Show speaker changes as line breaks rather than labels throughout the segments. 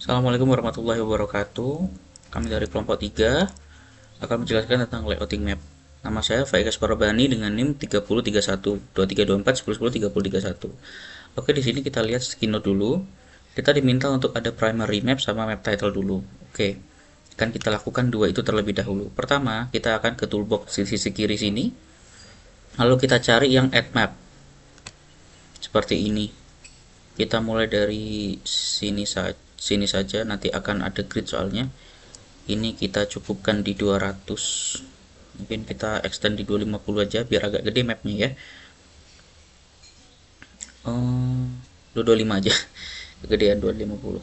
Assalamualaikum warahmatullahi wabarakatuh. Kami dari kelompok 3 akan menjelaskan tentang layouting map. Nama saya Faigas Parabani dengan NIM 3031 2324 1010 3031. Oke, di sini kita lihat skino dulu. Kita diminta untuk ada primary map sama map title dulu. Oke. Akan kita lakukan dua itu terlebih dahulu. Pertama, kita akan ke toolbox di sisi kiri sini. Lalu kita cari yang add map. Seperti ini. Kita mulai dari sini saja, nanti akan ada grid soalnya. Ini kita cukupkan di 200, mungkin kita extend di 250 aja biar agak gede mapnya ya. 225 aja. Kegedean 250.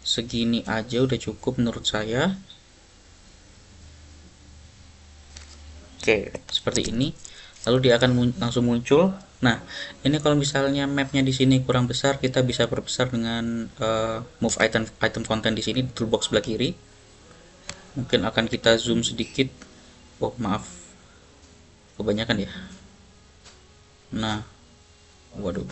Segini aja udah cukup menurut saya. Oke, seperti ini. Lalu dia akan langsung muncul. Nah, ini kalau misalnya mapnya di sini kurang besar, kita bisa perbesar dengan move item content di sini di toolbox sebelah kiri. Mungkin akan kita zoom sedikit. Oh, maaf. Kebanyakan ya. Nah, waduh.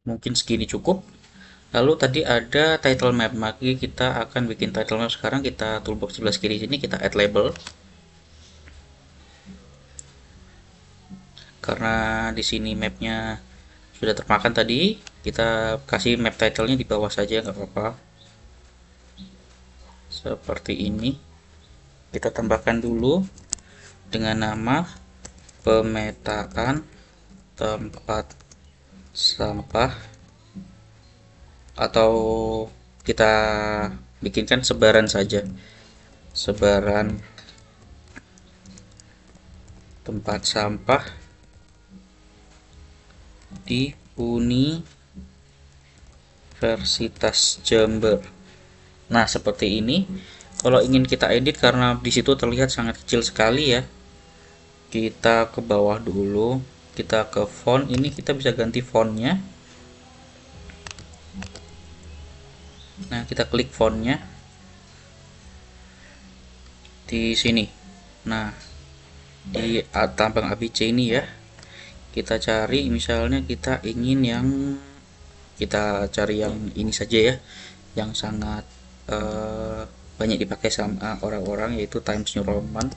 Mungkin segini cukup. Lalu tadi ada title map, maka kita akan bikin title map. Sekarang kita toolbox sebelah kiri sini kita add label. Karena di sini mapnya sudah termakan tadi, kita kasih map titlenya di bawah saja, nggak apa-apa. Seperti ini. Kita tambahkan dulu dengan nama pemetaan tempat sampah, atau kita bikinkan sebaran saja, sebaran tempat sampah di Universitas Jember. Nah, seperti ini. Kalau ingin kita edit karena di situ terlihat sangat kecil sekali ya, kita ke bawah dulu, kita ke font. Ini kita bisa ganti fontnya. Nah, kita klik fontnya di sini. Nah, di tampang ABC ini ya, kita cari misalnya kita ingin yang, kita cari yang ini saja ya, yang sangat banyak dipakai sama orang-orang, yaitu Times New Roman.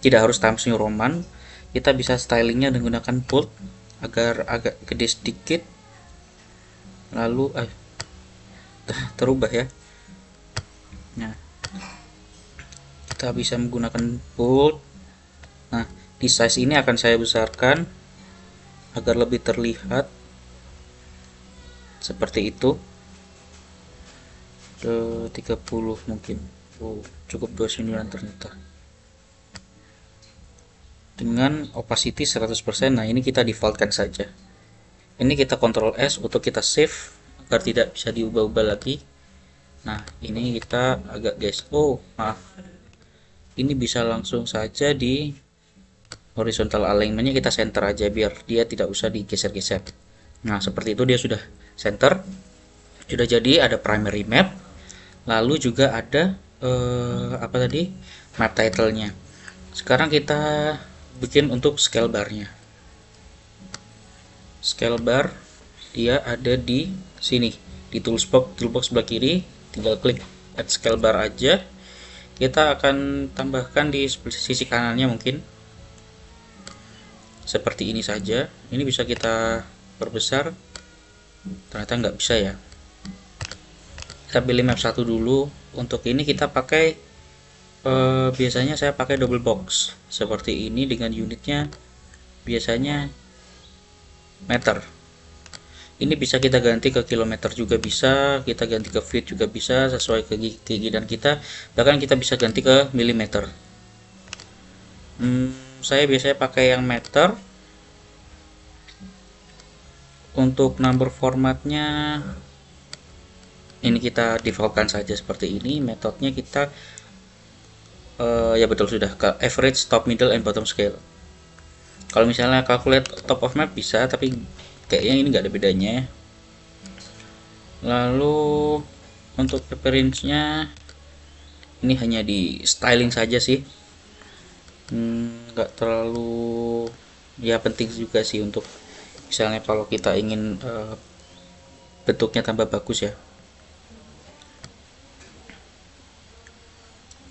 Tidak harus Times New Roman, kita bisa stylingnya menggunakan bold agar agak gede sedikit, lalu terubah ya. Nah, kita bisa menggunakan bold. Nah, di size ini akan saya besarkan agar lebih terlihat seperti itu. 30 mungkin. Oh, cukup 29 ternyata. Dengan opacity 100%. Nah, ini kita defaultkan saja. Ini kita Ctrl S untuk kita save agar tidak bisa diubah-ubah lagi. Nah, ini kita agak oh maaf, ini bisa langsung saja di horizontal alignmentnya kita center aja biar dia tidak usah digeser-geser. Nah, seperti itu dia sudah center. Sudah jadi ada primary map. Lalu juga ada apa tadi? Map title-nya. Sekarang kita bikin untuk scale bar-nya. Scale bar dia ada di sini, di toolbox sebelah kiri. Tinggal klik add scale bar aja. Kita akan tambahkan di sisi kanannya mungkin seperti ini saja. Ini bisa kita perbesar. Ternyata nggak bisa ya. Kita pilih map 1 dulu. Untuk ini kita pakai biasanya saya pakai double box seperti ini dengan unitnya biasanya meter. Ini bisa kita ganti ke kilometer juga bisa, kita ganti ke feet juga bisa, sesuai keinginan kita. Bahkan kita bisa ganti ke milimeter. Saya biasanya pakai yang meter. Untuk number formatnya ini kita defaultkan saja seperti ini. Metodenya kita ya betul, sudah ke average, top, middle, and bottom scale. Kalau misalnya calculate top of map bisa, tapi kayaknya ini nggak ada bedanya. Lalu untuk appearance-nya ini hanya di styling saja sih. nggak terlalu ya penting juga sih untuk misalnya kalau kita ingin bentuknya tambah bagus ya.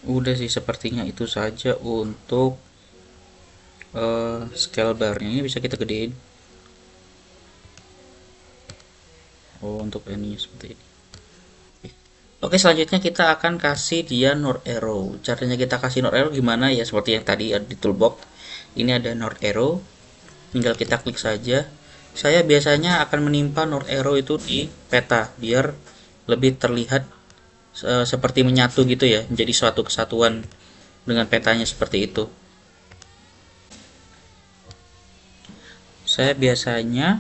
Udah sih sepertinya itu saja untuk scale barnya. Ini bisa kita gedein. Oh, untuk ini seperti ini. Oke, selanjutnya kita akan kasih dia north arrow. Caranya kita kasih north arrow gimana ya? Seperti yang tadi ada di toolbox. Ini ada north arrow. Tinggal kita klik saja. Saya biasanya akan menimpa north arrow itu di peta biar lebih terlihat seperti menyatu gitu ya, menjadi suatu kesatuan dengan petanya seperti itu. Saya biasanya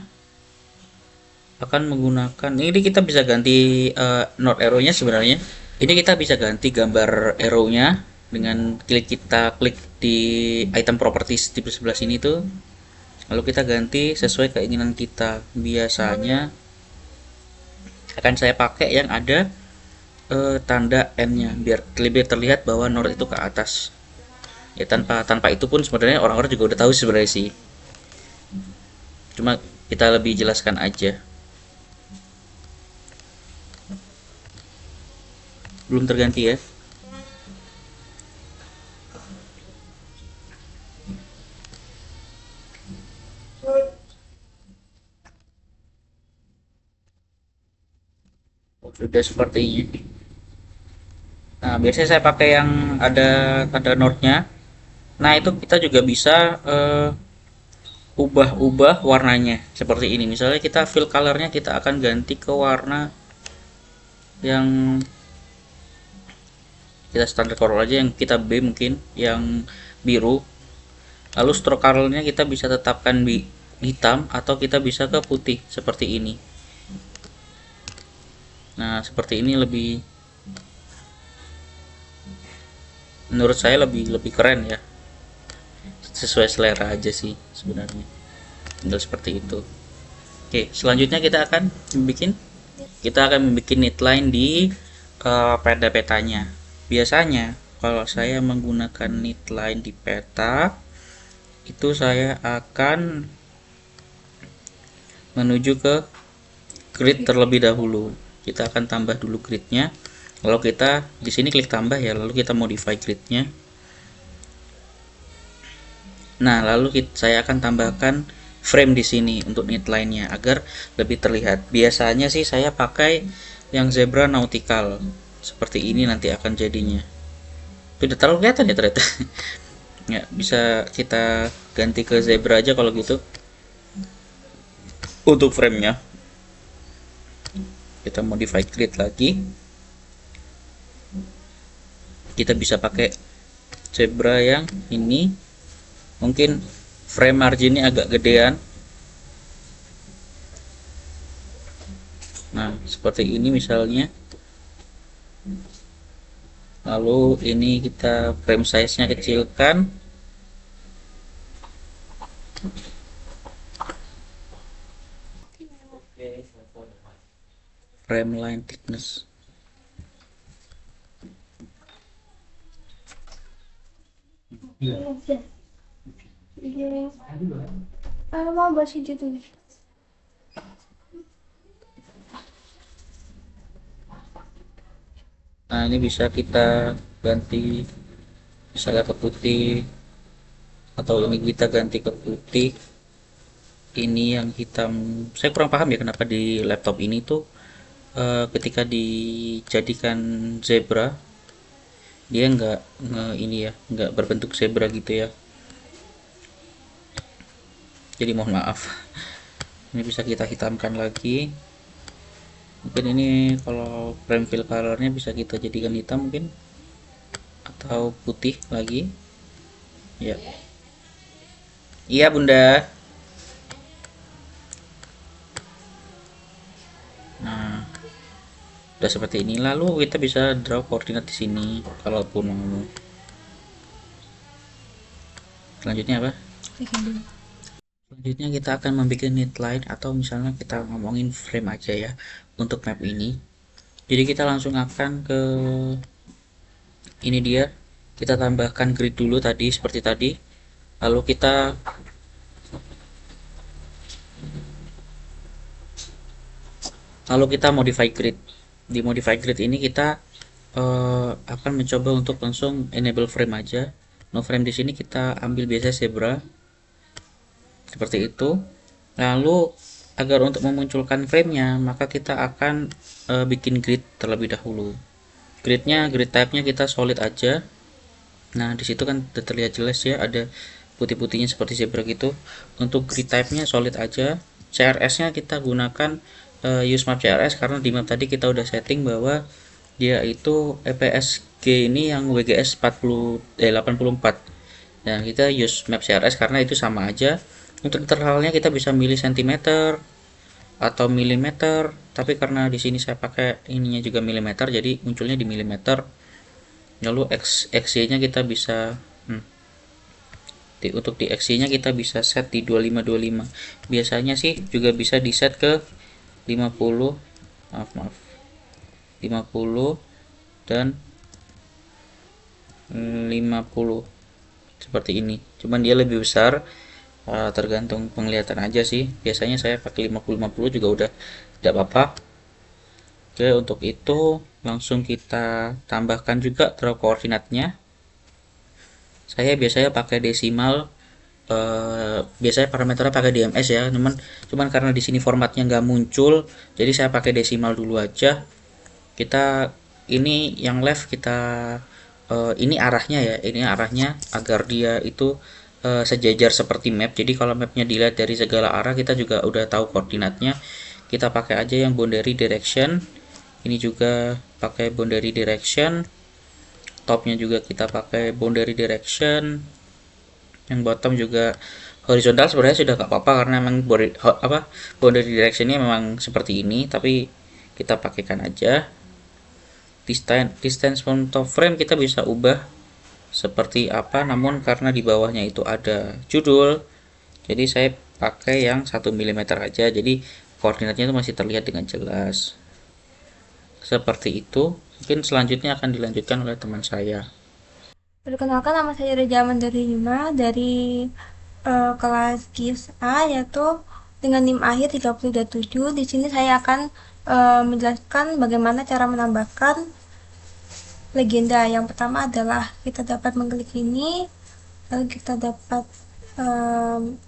akan menggunakan ini, kita bisa ganti north arrow-nya sebenarnya. Ini kita bisa ganti gambar arrow-nya dengan kita klik di item properties di sebelah sini tuh. Lalu kita ganti sesuai keinginan kita. Biasanya akan saya pakai yang ada tanda N-nya biar lebih terlihat bahwa north itu ke atas. Ya tanpa itu pun sebenarnya orang-orang juga udah tahu sebenarnya sih. Cuma kita lebih jelaskan aja. Belum terganti ya. Sudah seperti ini. Nah, biasanya saya pakai yang ada tanda north-nya. Nah, itu kita juga bisa ubah-ubah warnanya seperti ini. Misalnya kita fill color-nya kita akan ganti ke warna yang kita standar color aja, yang kita B mungkin yang biru. Lalu stroke color-nya kita bisa tetapkan hitam atau kita bisa ke putih seperti ini. Nah, seperti ini lebih, menurut saya lebih keren ya. Sesuai selera aja sih sebenarnya. Tinggal seperti itu. Oke, selanjutnya kita akan membuat neatline di peta-petanya. Biasanya kalau saya menggunakan neatline di peta itu saya akan menuju ke grid terlebih dahulu. Kita akan tambah dulu gridnya. Lalu kita di sini klik tambah ya, lalu kita modify gridnya. Nah, lalu saya akan tambahkan frame di sini untuk neatline-nya agar lebih terlihat. Biasanya sih saya pakai yang zebra nautical. Seperti ini nanti akan jadinya. Tidak terlalu kelihatan ya ternyata. Ya, bisa kita ganti ke zebra aja kalau gitu. Untuk frame-nya kita modify grid lagi. Kita bisa pakai zebra yang ini. Mungkin frame marginnya agak gedean. Nah, seperti ini misalnya. Lalu ini kita frame size-nya kecilkan. Frame line thickness.
mau bahas itu tuh.
Nah, ini bisa kita ganti misalnya ke putih, atau ini kita ganti ke putih. Ini yang hitam. Saya kurang paham ya kenapa di laptop ini tuh ketika dijadikan zebra dia nggak berbentuk zebra gitu ya. Jadi mohon maaf. Ini bisa kita hitamkan lagi. Mungkin ini kalau frame fill colornya bisa kita jadikan hitam mungkin, atau putih lagi ya. Iya bunda. Nah, udah seperti ini. Lalu kita bisa draw koordinat di sini kalaupun mau. Selanjutnya apa? Selanjutnya kita akan membuat neatline, atau misalnya kita ngomongin frame aja ya untuk map ini. Jadi kita langsung akan ke ini dia. Kita tambahkan grid dulu tadi seperti tadi. Lalu kita modify grid. Di modify grid ini kita akan mencoba untuk langsung enable frame aja. No frame di sini kita ambil biasa zebra seperti itu. Lalu agar untuk memunculkan framenya, maka kita akan bikin grid terlebih dahulu. Gridnya, grid type-nya kita solid aja. Nah, di situ kan terlihat jelas ya, ada putih-putihnya seperti zebra gitu. Untuk grid type-nya solid aja. CRS-nya kita gunakan use map CRS karena di map tadi kita udah setting bahwa dia itu EPSG ini yang WGS 84. Nah, kita use map CRS karena itu sama aja. Untuk intervalnya kita bisa milih cm atau milimeter, tapi karena di sini saya pakai ininya juga milimeter, jadi munculnya di milimeter. Lalu XY-nya kita bisa untuk di XY-nya kita bisa set di 2525. Biasanya sih juga bisa di set ke 50, maaf 50 dan 50 seperti ini. Cuman dia lebih besar, tergantung penglihatan aja sih. Biasanya saya pakai 50-50 juga udah tidak apa-apa. Oke, untuk itu langsung kita tambahkan juga draw koordinatnya. Saya biasanya pakai desimal, biasanya parameternya pakai DMS ya, cuman karena di sini formatnya nggak muncul, jadi saya pakai desimal dulu aja. Kita ini yang left kita ini arahnya ya, ini arahnya agar dia itu sejajar seperti map. Jadi kalau mapnya dilihat dari segala arah, kita juga udah tahu koordinatnya. Kita pakai aja yang boundary direction. Ini juga pakai boundary direction. Topnya juga kita pakai boundary direction. Yang bottom juga horizontal sebenarnya sudah gak apa-apa karena memang boundary directionnya memang seperti ini, tapi kita pakaikan aja. Distance from top frame kita bisa ubah seperti apa, namun karena di bawahnya itu ada judul, jadi saya pakai yang 1 mm aja, jadi koordinatnya itu masih terlihat dengan jelas seperti itu. Mungkin selanjutnya akan dilanjutkan oleh teman saya.
Perkenalkan, nama saya Reja Mandarima dari kelas GIS A, yaitu dengan NIM akhir 3027. Di sini saya akan menjelaskan bagaimana cara menambahkan legenda. Yang pertama adalah kita dapat mengklik ini, lalu kita dapat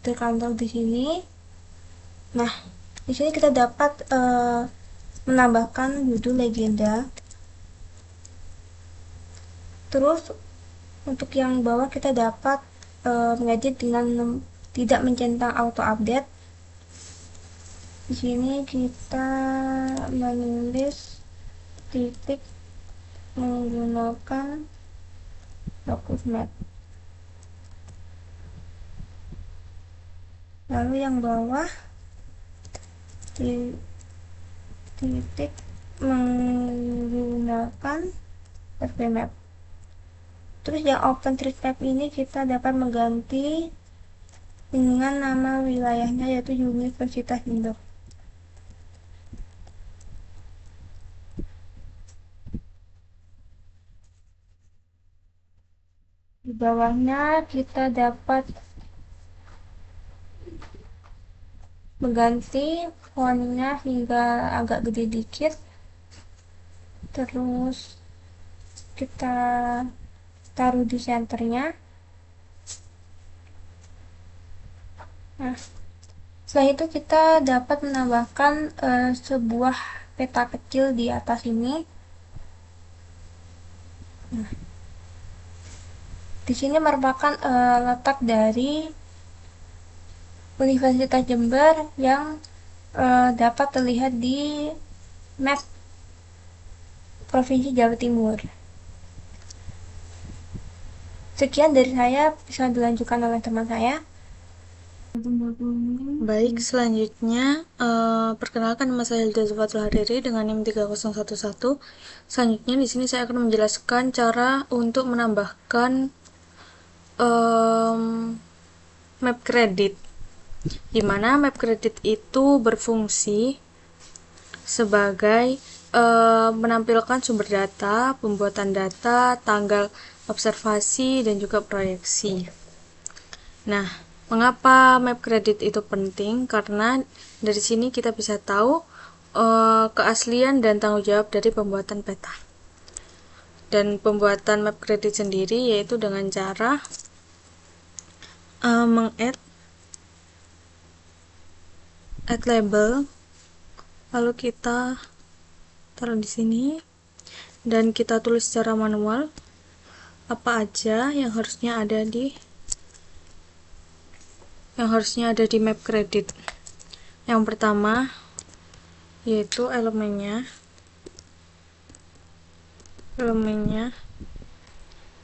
terkantor di sini. Nah, di sini kita dapat menambahkan judul legenda. Terus untuk yang bawah kita dapat mengedit dengan tidak mencentang auto update. Di sini kita menulis titik menggunakan fokus map. Lalu yang bawah titik menggunakan FB map. Terus yang OpenStreetMap ini kita dapat mengganti dengan nama wilayahnya, yaitu Universitas Indo. Di bawahnya kita dapat mengganti fontnya hingga agak gede dikit. Terus kita taruh di senternya. Nah, setelah itu kita dapat menambahkan sebuah peta kecil di atas ini. Nah, di sini merupakan letak dari Universitas Jember yang dapat terlihat di map Provinsi Jawa Timur. Sekian dari saya, bisa dilanjutkan oleh teman saya.
Baik, selanjutnya perkenalkan, nama saya Hilda Zufatul Hariri dengan NIM 3011. Selanjutnya di sini saya akan menjelaskan cara untuk menambahkan map kredit, di mana map kredit itu berfungsi sebagai menampilkan sumber data, pembuatan data, tanggal observasi, dan juga proyeksi. Nah, mengapa map kredit itu penting? Karena dari sini kita bisa tahu keaslian dan tanggung jawab dari pembuatan peta. Dan pembuatan map kredit sendiri yaitu dengan cara meng-add label, lalu kita taruh di sini dan kita tulis secara manual apa aja yang harusnya ada di map kredit. Yang pertama yaitu elemen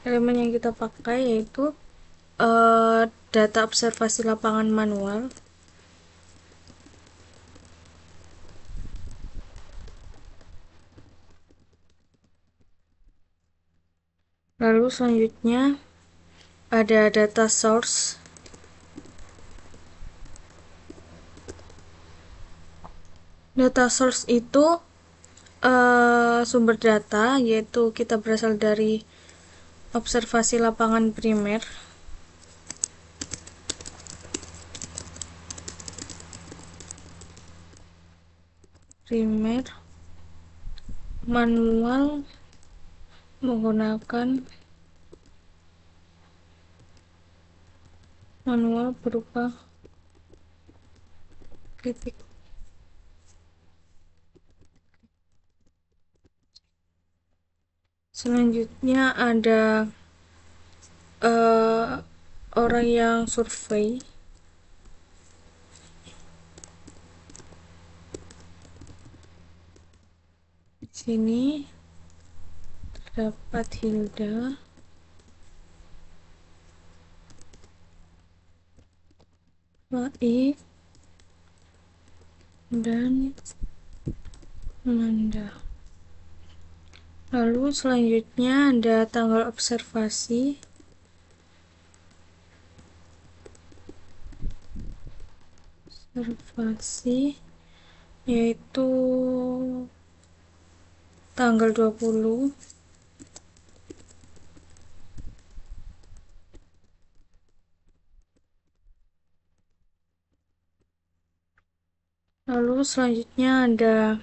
yang kita pakai yaitu data observasi lapangan manual, lalu selanjutnya ada data source. Data source itu sumber data, yaitu kita berasal dari observasi lapangan primer. Manual menggunakan berupa titik. Selanjutnya ada orang yang survei. Di sini terdapat Hilda, Baik, dan Nanda. Lalu selanjutnya ada tanggal observasi. Yaitu tanggal 20. Lalu selanjutnya ada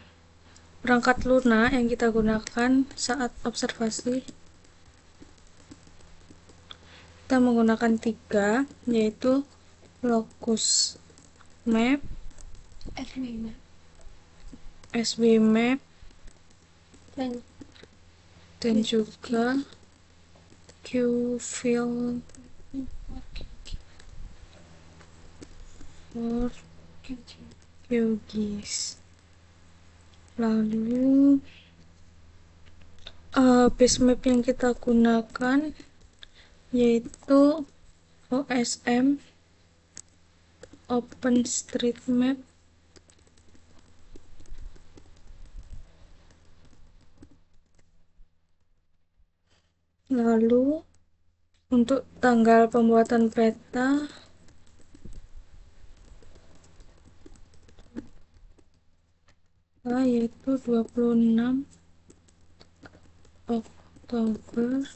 perangkat lunak yang kita gunakan saat observasi. Kita menggunakan 3, yaitu locus map, SB map, dan juga QField for QGIS. Lalu base map yang kita gunakan yaitu OSM, OpenStreetMap, lalu untuk tanggal pembuatan peta yaitu 26 Oktober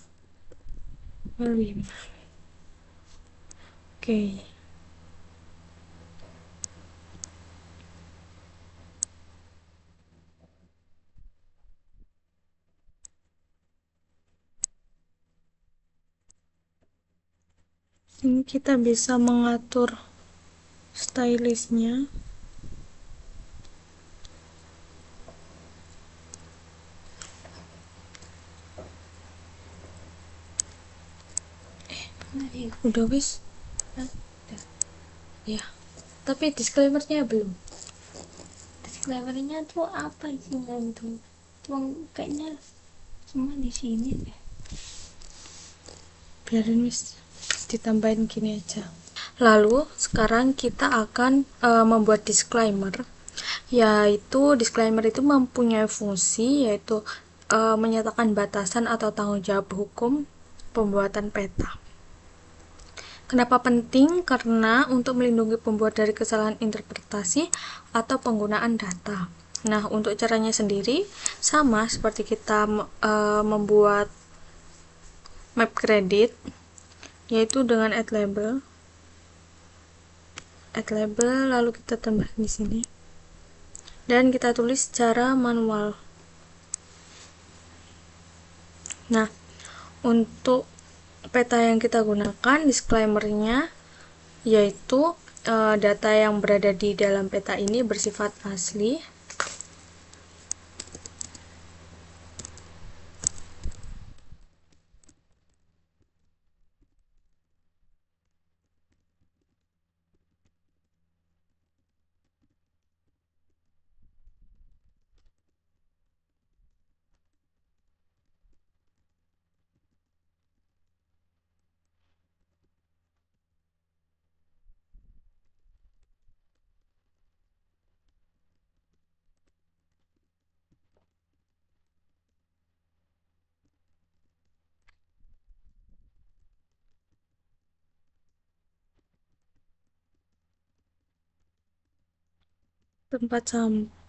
5. Oke. Ini kita bisa mengatur stylishnya. Udah wis? Ya. Tapi disclaimernya belum.
Disclaimernya tuh apa isinya tuh? Cuma kayaknya cuma di sini deh.
Biarin wis, ditambahin gini aja. Lalu sekarang kita akan membuat disclaimer, yaitu disclaimer itu mempunyai fungsi yaitu menyatakan batasan atau tanggung jawab hukum pembuatan peta. Kenapa penting? Karena untuk melindungi pembuat dari kesalahan interpretasi atau penggunaan data. Nah, untuk caranya sendiri sama seperti kita membuat map kredit, yaitu dengan add label. add label, lalu kita tambah di sini dan kita tulis secara manual. Nah, untuk peta yang kita gunakan disclaimer-nya yaitu data yang berada di dalam peta ini bersifat asli.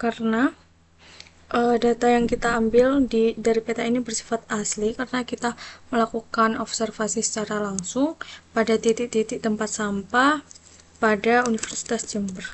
Karena data yang kita ambil dari peta ini bersifat asli karena kita melakukan observasi secara langsung pada titik-titik tempat sampah pada Universitas Jember.